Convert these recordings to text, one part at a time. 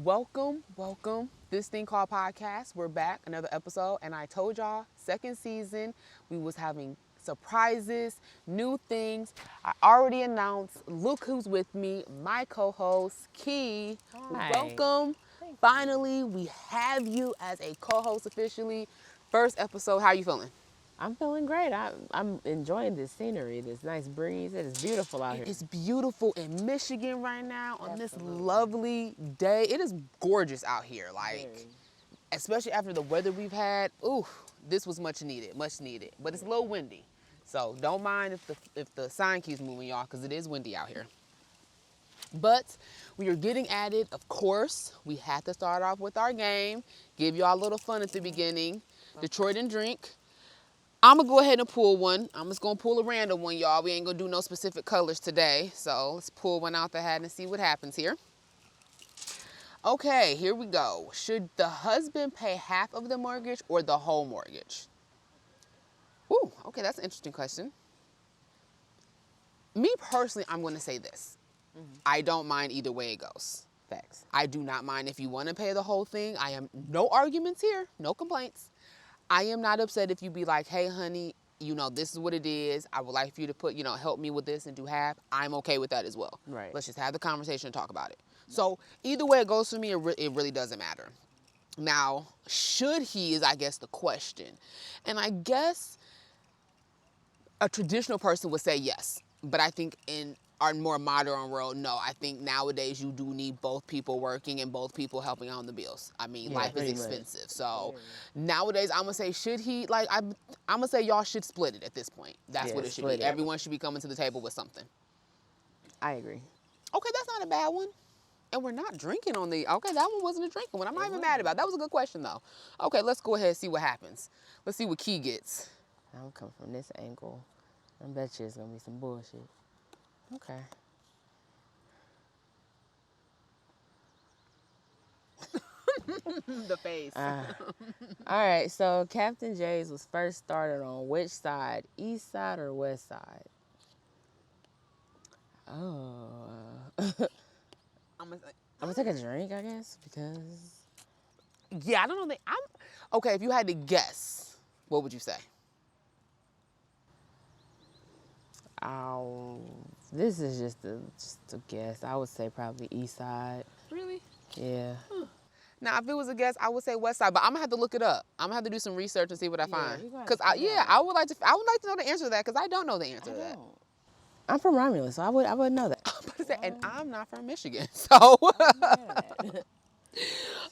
Welcome. This thing called podcast. We're back, another episode, and I told y'all, second season, we was having surprises, new things. I already announced, look who's with me, my co-host, Key. Hi. Welcome. Finally, we have you as a co-host officially. First episode, how you feeling? I'm feeling great. I'm enjoying this scenery, this nice breeze. It is beautiful out here. It's beautiful in Michigan right now on this lovely day. It is gorgeous out here, especially after the weather we've had. Ooh, this was much needed. But it's a little windy, so don't mind if the sign keeps moving, y'all, because it is windy out here. But we are getting at it. Of course, we had to start off with our game, give y'all a little fun at the beginning. Detroit and drink. I'm gonna go ahead and pull one. I'm just gonna pull a random one, y'all. We ain't gonna do no specific colors today. So let's pull one out the hat and see what happens here. Okay, here we go. Should the husband pay half of the mortgage or the whole mortgage? Ooh, okay, that's an interesting question. Me personally, I'm gonna say this. I don't mind either way it goes. Facts. I do not mind if you wanna pay the whole thing. I am, no arguments here, no complaints. I am not upset if you be like, hey, honey, this is what it is. I would like for you to put, help me with this and do half. I'm okay with that as well. Right. Let's just have the conversation and talk about it. So either way it goes for me, it really doesn't matter. Now, should he is, I guess, the question. And I guess a traditional person would say yes. But I think in our more modern world, no. I think nowadays you do need both people working and both people helping out on the bills. I mean, life is expensive. So nowadays, I'm going to say, should he, I'm going to say y'all should split it at this point. That's what it should be. Everyone should be coming to the table with something. I agree. Okay, that's not a bad one. And we're not drinking on the, okay, that one wasn't a drinking one. I'm not even mad about it. That was a good question, though. Okay, let's go ahead and see what happens. Let's see what Key gets. I'll come from this angle. I bet you it's going to be some bullshit. Okay. The face. All right, so Captain J's was first started on which side, east side or west side? Oh. I'm gonna take a drink, I guess, because... Yeah, I don't know. Okay, if you had to guess, what would you say? This is just a guess. I would say probably east side. Really? Yeah. Now, if it was a guess, I would say west side, but I'm gonna have to look it up. I'm gonna have to do some research and see what I find. Cause I would like to know the answer to that, cause I don't know the answer to that. I'm from Romulus, so I would know that. And I'm not from Michigan, so.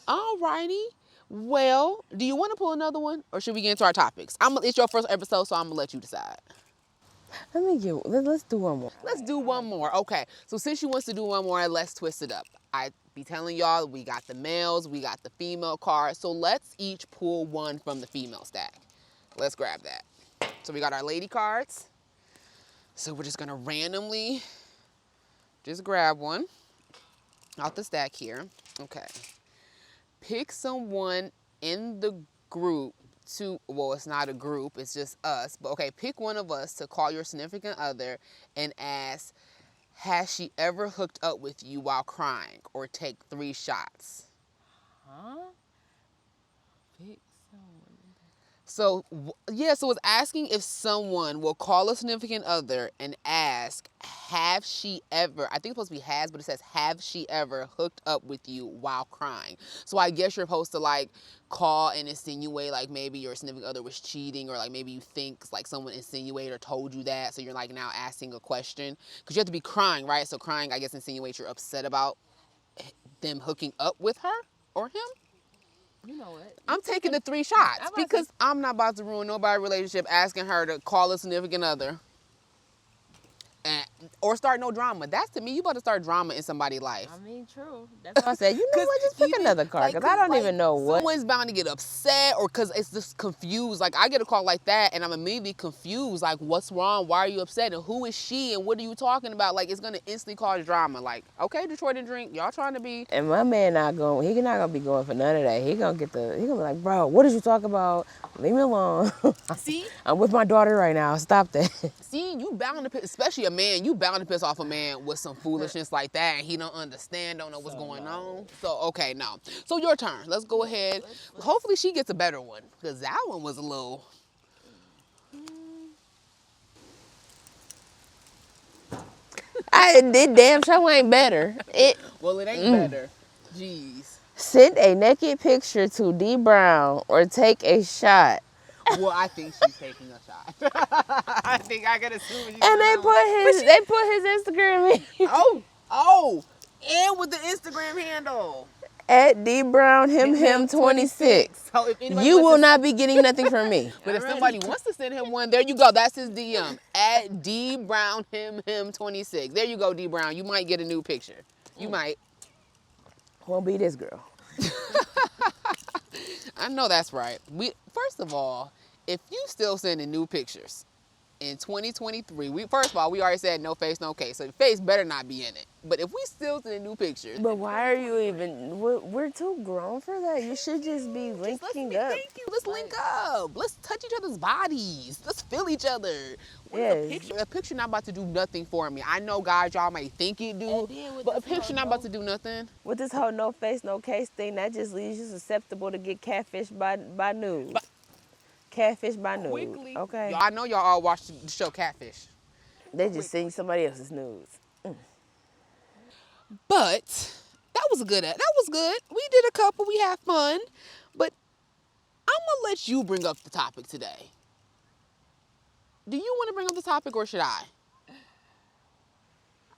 Alrighty. Well, do you want to pull another one, or should we get into our topics? It's your first episode, so I'm gonna let you decide. Let's do one more. Let's do one more. Okay. So since she wants to do one more, let's twist it up. I be telling y'all we got the males, we got the female card. So let's each pull one from the female stack. Let's grab that. So we got our lady cards. So we're just gonna randomly just grab one out the stack here. Okay. Pick someone in the group it's not a group, it's just us. But okay, pick one of us to call your significant other and ask, has she ever hooked up with you while crying, or take 3 shots? Huh? Pick someone. So it's asking if someone will call a significant other and ask, have she ever, I think it's supposed to be has, but it says, have she ever hooked up with you while crying? So I guess you're supposed to call and insinuate maybe your significant other was cheating, or maybe you think someone insinuated or told you that. So you're now asking a question, because you have to be crying, right? So crying, I guess, insinuates you're upset about them hooking up with her or him. You know what? I'm taking the 3 shots because I'm not about to ruin nobody's relationship asking her to call a significant other or start no drama. That's, to me, you about to start drama in somebody's life. I mean, true. That's why I said, you know what, just pick another card, because I don't even know what. Someone's bound to get upset, or because it's just confused. I get a call like that, and I'm immediately confused. What's wrong? Why are you upset? And who is she? And what are you talking about? It's going to instantly cause drama. Okay, Detroit and drink. Y'all trying to be. And my man not going to be going for none of that. He going to be like, bro, what did you talk about? Leave me alone. See? I'm with my daughter right now. Stop that. See, you bound to pick, especially a man, you bound to piss off a man with some foolishness like that, and he don't understand, don't know what's going on. So, okay, no. So, your turn. Let's go ahead. Hopefully, she gets a better one, because that one was a little... I did damn show ain't better. Well, it ain't better. Jeez. Send a naked picture to D Brown or take a shot. Well, I think she's taking a shot. I think I can assume she's And they put his Instagram in. And with the Instagram handle. At D Brown him 26. So if anybody You wants will to- not be getting nothing from me. But if somebody wants to send him one, there you go. That's his DM. At D Brown him 26. There you go, D Brown. You might get a new picture. You might. Won't be this girl. I know that's right. First of all, if you still sending new pictures in 2023, first of all, we already said no face, no case. So your face better not be in it. But if we still sending new pictures, But why are you even? We're too grown for that. You should just be linking up. Thank you. Let's link up. Let's touch each other's bodies. Let's feel each other. Yes. A picture not about to do nothing for me. I know, guys, y'all might think it do, but a picture not about to do nothing. With this whole no face, no case thing, that just leaves you susceptible to get catfished by news. Catfish by news. Quickly. Okay. I know y'all all watched the show Catfish. They just sing somebody else's news. But that was good. We did a couple. We had fun. But I'm going to let you bring up the topic today. Do you want to bring up the topic or should I?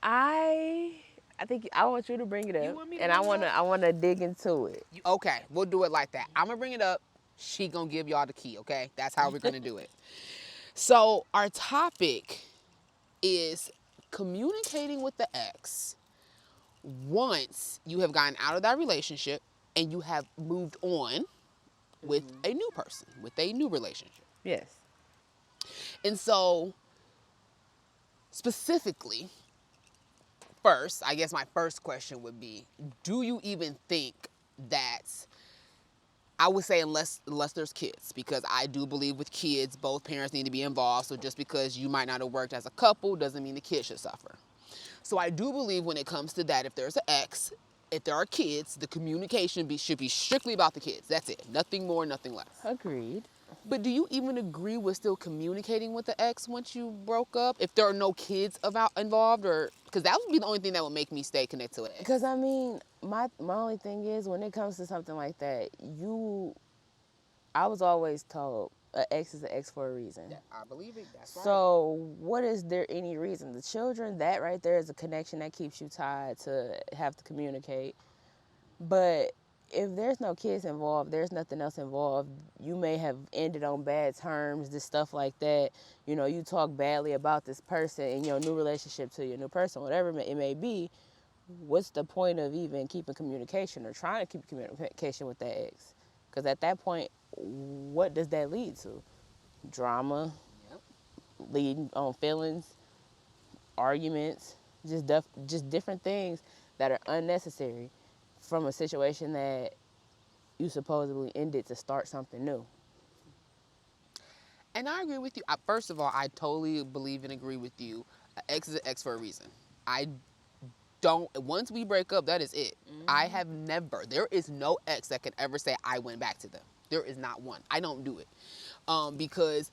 I think I want you to bring it up, want me to and bring it I wanna dig into it. Okay, we'll do it like that. I'm going to bring it up. She going to give y'all the key, okay? That's how we're going to do it. So our topic is communicating with the ex once you have gotten out of that relationship and you have moved on with a new person, with a new relationship. Yes. And so, specifically, first, I guess my first question would be, do you even think that, I would say unless there's kids, because I do believe with kids, both parents need to be involved. So just because you might not have worked as a couple doesn't mean the kid should suffer. So I do believe when it comes to that, if there's an ex, if there are kids, the communication should be strictly about the kids. That's it. Nothing more, nothing less. Agreed. But do you even agree with still communicating with the ex once you broke up? If there are no kids involved, or because that would be the only thing that would make me stay connected to it. Because I mean, my only thing is when it comes to something like that, I was always told an ex is an ex for a reason. Yeah, I believe it. That's right. So what is there any reason? The children, that right there is a connection that keeps you tied to have to communicate. But if there's no kids involved, there's nothing else involved. You may have ended on bad terms, this stuff like that. You know, you talk badly about this person in your new relationship to your new person, whatever it may be. What's the point of even keeping communication or trying to keep communication with that ex? Because at that point, what does that lead to? Drama, leading on feelings, arguments, just different things that are unnecessary from a situation that you supposedly ended to start something new. And I agree with you. First of all, I totally believe and agree with you. An ex is an ex for a reason. Once we break up, that is it. There is no ex that can ever say I went back to them. There is not one. I don't do it. Because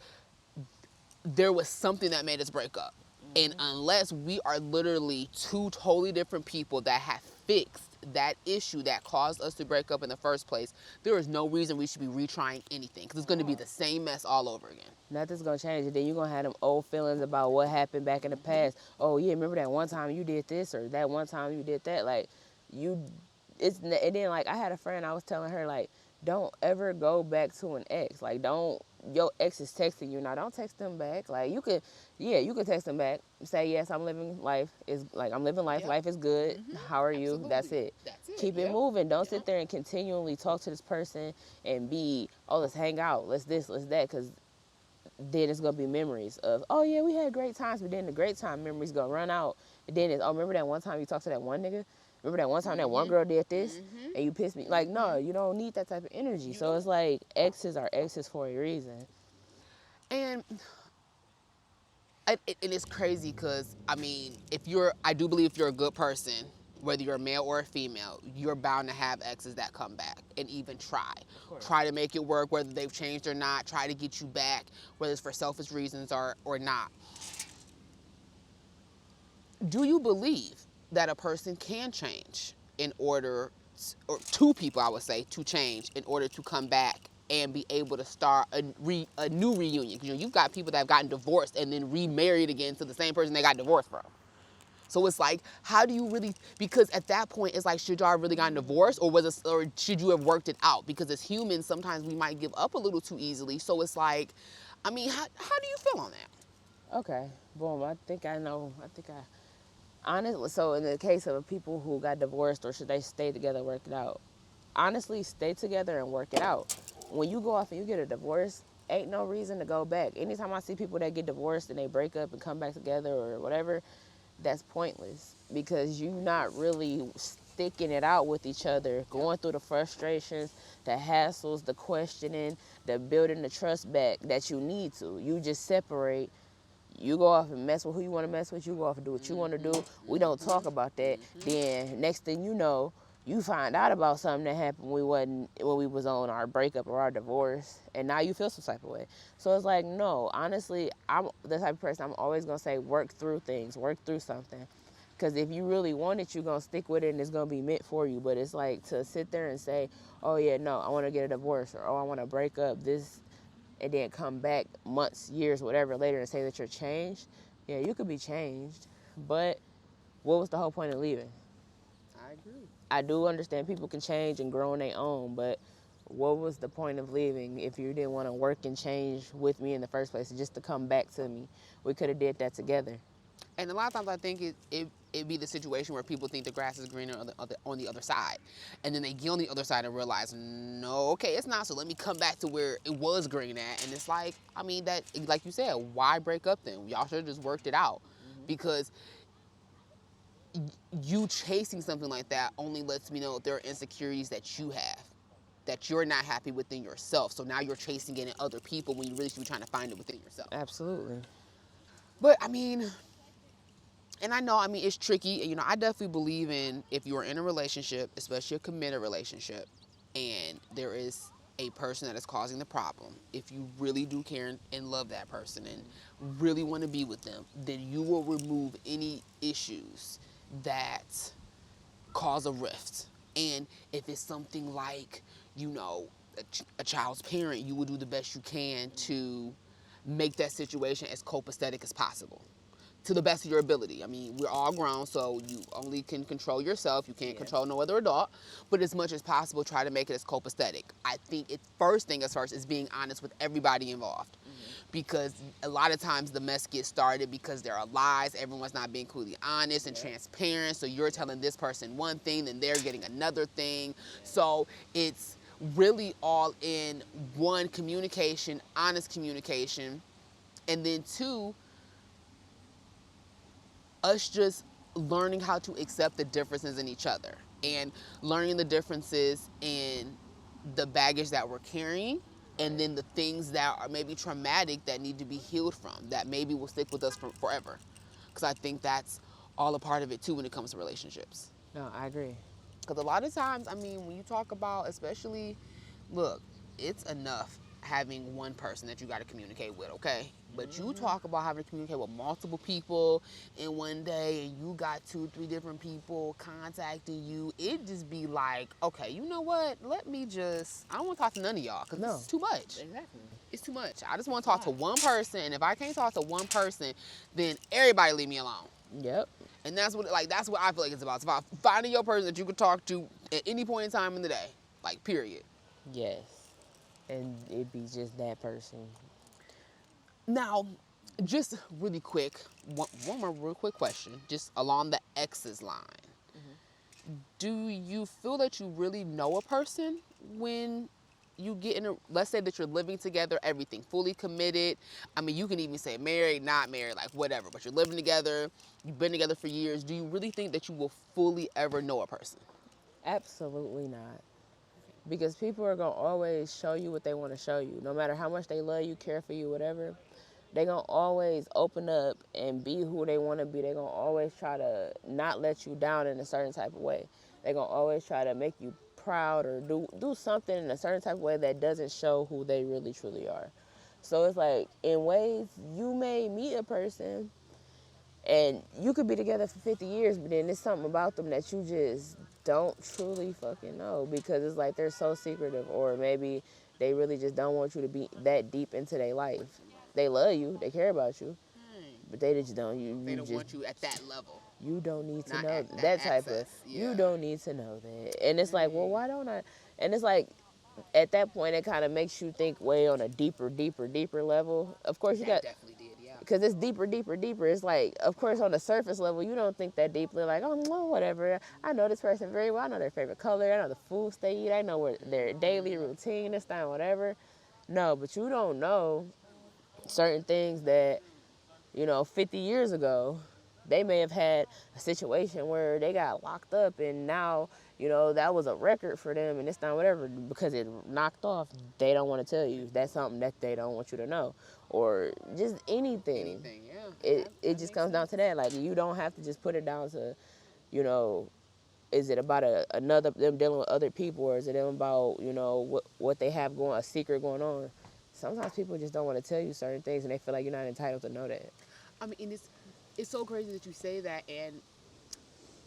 there was something that made us break up. And unless we are literally two totally different people that have fixed that issue that caused us to break up in the first place, there is no reason we should be retrying anything, because it's going to be the same mess all over again. Nothing's going to change it. Then you're going to have them old feelings about what happened back in the past. Oh, yeah, remember that one time you did this or that one time you did that? Like, and then, like, I had a friend, I was telling her, like, don't ever go back to an ex. Like, your ex is texting you. Now, don't text them back. Like, you could text them back. Say, yes, I'm living life. I'm living life. Yep. Life is good. How are you? Absolutely. That's it. Keep it moving. Don't sit there and continually talk to this person and let's hang out. Let's this, let's that. Because then it's going to be memories of, oh, yeah, we had great times. But then the great time memories going to run out. And then remember that one time you talked to that one nigga? Remember that one time that one girl did this and you pissed me? Like, no, you don't need that type of energy. So it's like exes are exes for a reason. And And it's crazy because, I mean, I do believe if you're a good person, whether you're a male or a female, you're bound to have exes that come back and even try to make it work, whether they've changed or not, try to get you back, whether it's for selfish reasons or not. Do you believe that a person can change in order, or two people, I would say, to change in order to come back and be able to start a new reunion? Because you've got people that have gotten divorced and then remarried again to the same person they got divorced from. So it's like, how do you really? Because at that point, it's like, should y'all really gotten divorced, or should you have worked it out? Because as humans, sometimes we might give up a little too easily. So it's like, I mean, how do you feel on that? Okay, boom. I think I know. I think I honestly. So in the case of people who got divorced, or should they stay together, work it out? Honestly, stay together and work it out. When you go off and you get a divorce, ain't no reason to go back. Anytime I see people that get divorced and they break up and come back together or whatever, that's pointless because you're not really sticking it out with each other, going through the frustrations, the hassles, the questioning, the building the trust back that you need to. You just separate. You go off and mess with who you want to mess with. You go off and do what you want to do. We don't talk about that. Then next thing you know, you find out about something that happened when we was on our breakup or our divorce, and now you feel some type of way. So it's like, no, honestly, I'm the type of person I'm always gonna say work through things, work through something. Because if you really want it, you're gonna stick with it and it's gonna be meant for you. But it's like to sit there and say, oh yeah, no, I wanna get a divorce, or oh, I wanna break up this, and then come back months, years, whatever later and say that you're changed. Yeah, you could be changed, but what was the whole point of leaving? I agree. I do understand people can change and grow on their own, but what was the point of leaving if you didn't want to work and change with me in the first place, just to come back to me? We could have did that together. And a lot of times I think it be the situation where people think the grass is greener on the other side. And then they get on the other side and realize, no, okay, it's not. So let me come back to where it was green at. And it's like, I mean, that, like you said, why break up then? Y'all should have just worked it out. Because you chasing something like that only lets me know there are insecurities that you have, that you're not happy within yourself. So now you're chasing it in other people when you really should be trying to find it within yourself. Absolutely. But I mean, and I know, I mean, it's tricky. You know, I definitely believe in, if you're in a relationship, especially a committed relationship, and there is a person that is causing the problem, if you really do care and love that person and really want to be with them, then you will remove any issues that cause a rift. And if it's something like, you know, a child's parent, you will do the best you can to make that situation as copacetic as possible, to the best of your ability. I mean, we're all grown, so you only can control yourself. You can't control no other adult. But as much as possible, try to make it as copacetic. I think first thing is being honest with everybody involved. Because a lot of times the mess gets started because there are lies. Everyone's not being completely honest and transparent. So you're telling this person one thing, then they're getting another thing. So it's really all in one, communication, honest communication, and then two, us just learning how to accept the differences in each other and learning the differences in the baggage that we're carrying, and then the things that are maybe traumatic that need to be healed from, that maybe will stick with us forever. Because I think that's all a part of it too when it comes to relationships. No, I agree. Because a lot of times, I mean, when you talk about, especially, look, it's enough having one person that you got to communicate with, okay? But you talk about having to communicate with multiple people in one day, and you got 2-3 different people contacting you. It just be like, okay, you know what? I don't want to talk to none of y'all because No. it's too much. Exactly. It's too much. I just want to talk to one person, and if I can't talk to one person, then everybody leave me alone. Yep. And that's what I feel like it's about. It's about finding your person that you can talk to at any point in time in the day. Like, period. Yes. And it be just that person. Now, just really quick, one more real quick question, just along the exes line. Do you feel that you really know a person when you get in let's say that you're living together, everything fully committed? I mean, you can even say married, not married, like whatever, but you're living together, you've been together for years. Do you really think that you will fully ever know a person? Absolutely not. Because people are going to always show you what they want to show you. No matter how much they love you, care for you, whatever, They gonna always open up and be who they want to be. They gonna always try to not let you down in a certain type of way. They gonna always try to make you proud or do something in a certain type of way that doesn't show who they really truly are. So it's like, in ways, you may meet a person and you could be together for 50 years, but then there's something about them that you just don't truly fucking know, because it's like they're so secretive, or maybe they really just don't want you to be that deep into their life. They love you, they care about you, but they just don't. They don't want you at that level. You don't need to Not know at that type access. of. Yeah. You don't need to know that, and it's like, well, why don't I? And it's like, at that point, it kind of makes you think way on a deeper level. Of course, you That got, definitely did, yeah. because it's deeper. It's like, of course, on the surface level, you don't think that deeply. Like, oh, well, whatever. I know this person very well. I know their favorite color. I know the foods they eat. I know what their daily routine, this time, whatever. No, but you don't know certain things that, 50 years ago, they may have had a situation where they got locked up, and now, that was a record for them, and this time, whatever, because it knocked off, they don't want to tell you. That's something that they don't want you to know, or just anything. Anything, yeah. It just comes down to that. Like, you don't have to just put it down to, is it about another, them dealing with other people, or is it them about, what they have going, a secret going on? Sometimes people just don't want to tell you certain things, and they feel like you're not entitled to know that. I mean, and it's so crazy that you say that, and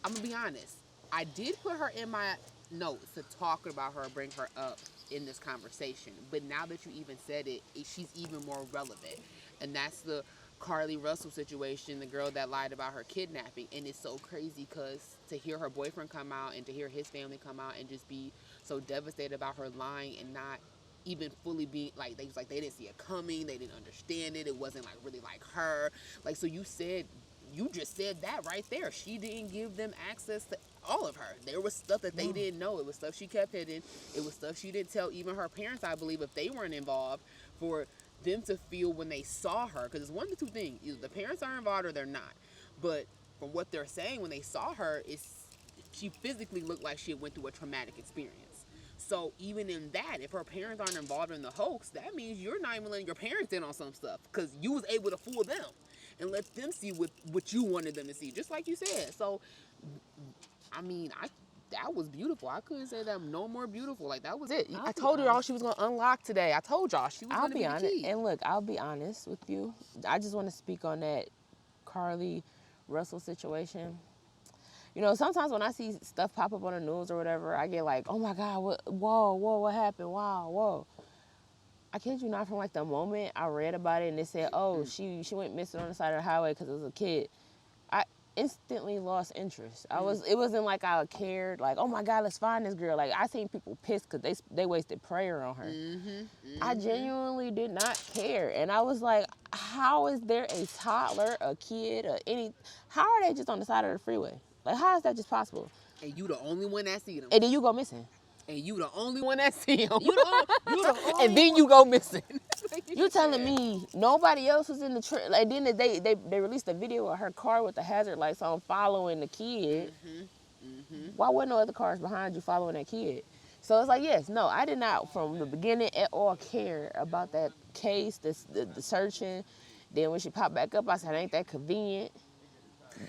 I'm gonna be honest. I did put her in my notes to talk about her, bring her up in this conversation. But now that you even said it, she's even more relevant, and that's the Carlee Russell situation, the girl that lied about her kidnapping. And it's so crazy because to hear her boyfriend come out and to hear his family come out and just be so devastated about her lying and not even fully being like, they didn't see it coming, they didn't understand it, it wasn't like really like her. Like, so you just said that right there. She didn't give them access to all of her. There was stuff that they didn't know. It was stuff she kept hidden. It was stuff she didn't tell even her parents, I believe, if they weren't involved, for them to feel when they saw her. Because it's one of the two things. Either the parents are involved or they're not. But from what they're saying, when they saw her, she physically looked like she had went through a traumatic experience. So even in that, if her parents aren't involved in the hoax, that means you're not even letting your parents in on some stuff, because you was able to fool them and let them see what you wanted them to see, just like you said. So, I mean, that was beautiful. I couldn't say that no more beautiful. Like, that was it. I told y'all she was going to unlock today. I told y'all she was going to be honest. the key. And look, I'll be honest with you. I just want to speak on that Carlee Russell situation. Sometimes when I see stuff pop up on the news or whatever, I get like, oh my God, whoa, what happened? Wow, whoa. I kid you not, from like the moment I read about it and they said, oh, she went missing on the side of the highway because it was a kid, I instantly lost interest. It wasn't like I cared, like, oh my God, let's find this girl. Like, I seen people pissed because they wasted prayer on her. I genuinely did not care. And I was like, how is there a toddler, a kid, how are they just on the side of the freeway? Like, how is that just possible? And you the only one that see them. And then you go missing. And you the only one that see them. You the only and then you go missing. You telling me nobody else was in the trip? Like, then they released a video of her car with the hazard lights on following the kid. Why wasn't no other cars behind you following that kid? So it's like, yes, no, I did not from the beginning at all care about that case, the searching. Then when she popped back up, I said, ain't that convenient?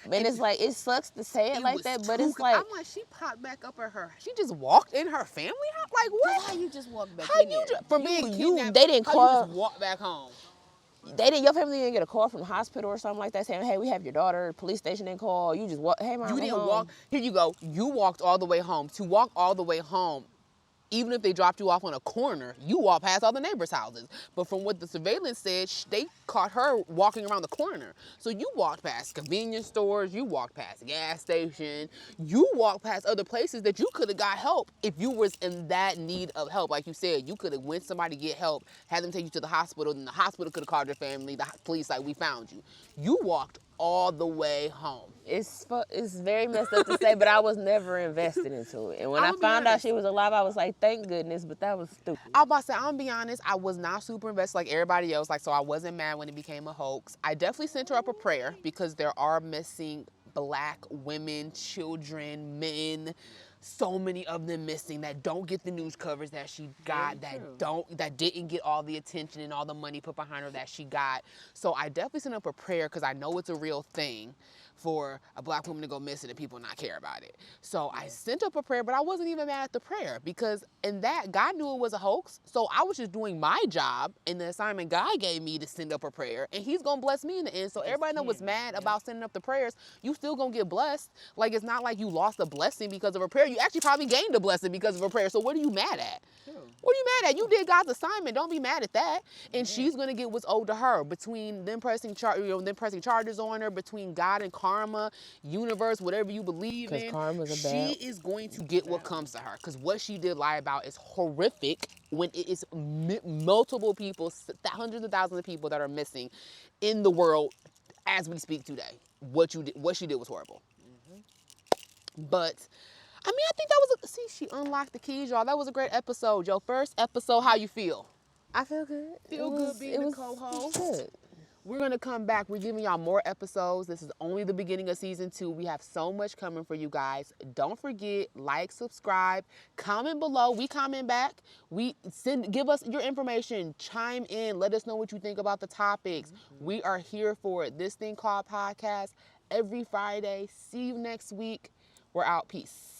And it's like, it sucks to say it like that, but it's like, I'm like, she popped back up at her. She just walked in her family house. Like, what? How you just walk back How in you there? from being kidnapped? They didn't how call. You just walk back home. Your family didn't get a call from the hospital or something like that saying, hey, we have your daughter. Police station didn't call. You just walk. Hey, mom, you didn't home. walk. Here you go. You walked all the way home. To walk all the way home, even if they dropped you off on a corner, you walk past all the neighbors' houses. But from what the surveillance said, they caught her walking around the corner. So you walked past convenience stores, you walked past gas station, you walked past other places that you could have got help if you was in that need of help. Like you said, you could have went somebody to get help, had them take you to the hospital, and the hospital could have called your family, the police, like, we found you. You walked all the way home. It's very messed up to say, but I was never invested into it. And when I found out she was alive, I was like, thank goodness, but that was stupid. I was about to say, I'm gonna be honest, I was not super invested like everybody else, like, so I wasn't mad when it became a hoax. I definitely sent her up a prayer because there are missing Black women, children, men, so many of them missing that don't get the news coverage that she got, that didn't get all the attention and all the money put behind her that she got. So I definitely sent up a prayer because I know it's a real thing for a black woman to go missing and people not care about it. So I sent up a prayer, but I wasn't even mad at the prayer because in that, God knew it was a hoax. So I was just doing my job and the assignment God gave me to send up a prayer, and he's going to bless me in the end. So everybody that was mad about sending up the prayers, you still going to get blessed. Like, it's not like you lost a blessing because of a prayer. You actually probably gained a blessing because of a prayer. So what are you mad at? What are you mad at? You did God's assignment. Don't be mad at that. And she's gonna get what's owed to her between them pressing charges on her, between God and karma, universe, whatever you believe in. She is going to get what comes to her because what she did lie about is horrific. When it is multiple people, hundreds of thousands of people that are missing in the world as we speak today. What she did was horrible. But I mean, I think that was she unlocked the keys, y'all. That was a great episode. Your first episode, how you feel? I feel good. Feel good being the co-host. We're going to come back. We're giving y'all more episodes. This is only the beginning of season 2. We have so much coming for you guys. Don't forget, like, subscribe, comment below. We comment back. Give us your information. Chime in. Let us know what you think about the topics. We are here for it. This thing called podcast every Friday. See you next week. We're out. Peace.